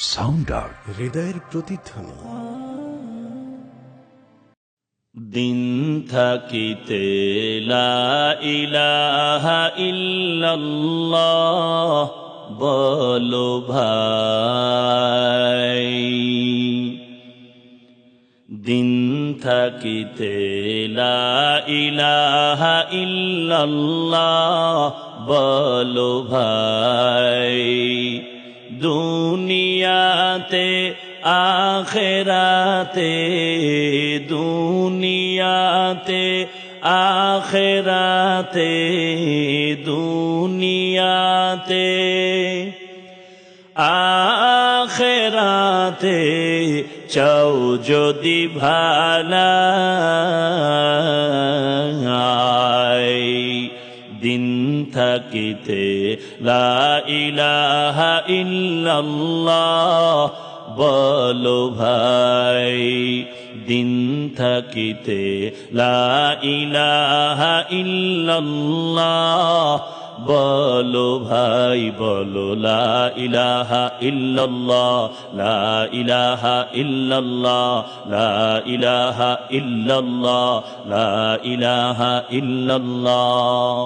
Sound out, হৃদয়ের প্রতিধ্বনি। দিন থাকিতে লা ইলাহা ইল্লাল্লাহ বলো ভাই, দিন থাকিতে লা ইলাহা ইল্লাল্লাহ বলো ভাই, দুনিয়াতে আখেরাতে, দুনিয়াতে আখেরাতে, দুনিয়াতে আখেরাতে চাও যদি ভালাই, দিন থাকিতে লা ইলাহা ইল্লাল্লাহ বলো ভাই, দিন থাকিতে লা ইলাহা ইল্লাল্লাহ বলো ভাই, বলো লা ইলাহা ইল্লাল্লাহ, লা ইলাহা ইল্লাল্লাহ, লা ইলাহা ইল্লাল্লাহ, লা ইলাহা ইল্লাল্লাহ।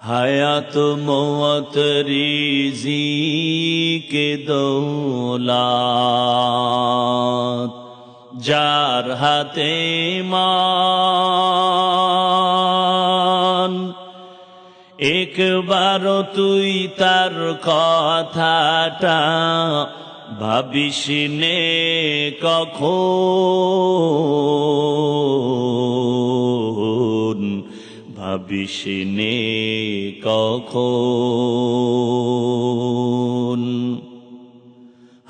হায়াত মওত রিজিক দৌলত যার হাতে মান, একবার তুই তার কথাটা ভাবিস নে কখন, ভাবিস নে কখন।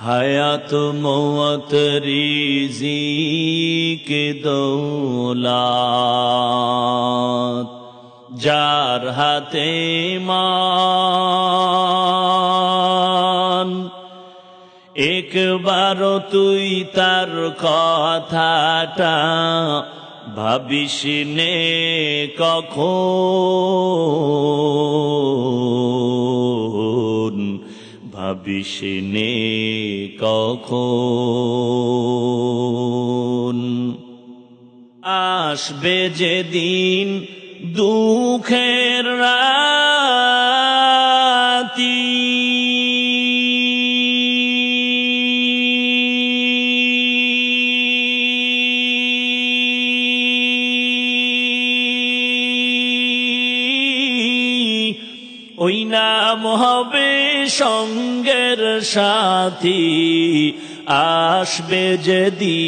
হায়াত মওত রিজিক দৌলত যার হাতে মান, একবার তুই তার কথাটা ভাবিস নে কখন, ভাবিস নে কখন। আসবে যেদিন দুঃখের রাতি, ওই নাম হবে সঙ্গের সাথী। আসবে যেদিন,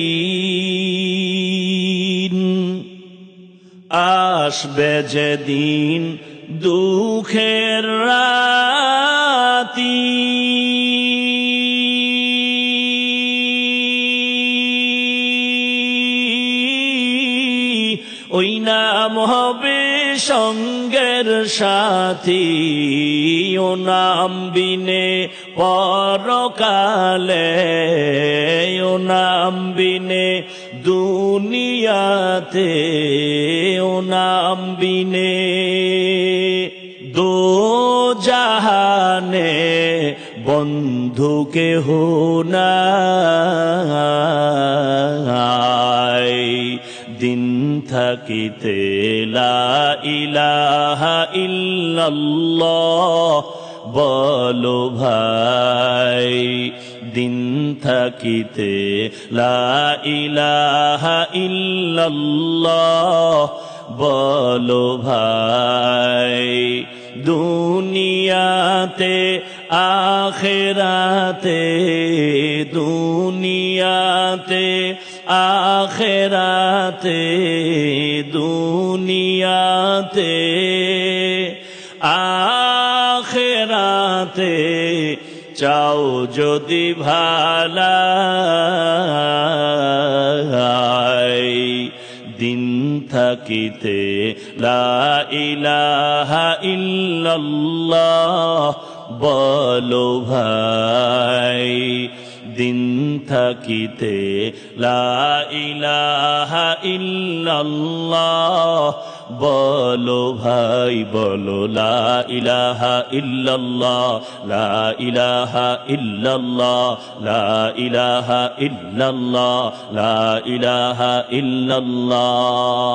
আসবে যেদিন দুঃখের রাতি, ওই নাম হবে সঙ্গের সাথী। ও নাম বিনে পরকালে, ও নাম বিনে দুনিয়াতে, ও নাম বিনে দো জাহানে বন্ধু কেহ নাই। দিন থাকিতে লা ইলাহা ইল্লাল্লাহ বলো ভাই, দিন থাকিতে লা ইলাহা ইল্লাল্লাহ বলো ভাই, দুনিয়াতে আখেরাতে, দুনিয়াতে আখেরাতে, দুনিয়াতে আখেরাতে চাও যদি ভালাই, দিন থাকিতে লা ইলাহা ইল্লাল্লাহ বলো ভাই, দিন থাকিতে লা ইলাহা ইল্লাল্লাহ বলো ভাই বলো লা ইলাহা ইল্লাল্লাহ লা ইলাহা ইল্লাল্লাহ লা ইলাহা ইল্লাল্লাহ লা ইলাহা ইল্লাল্লাহ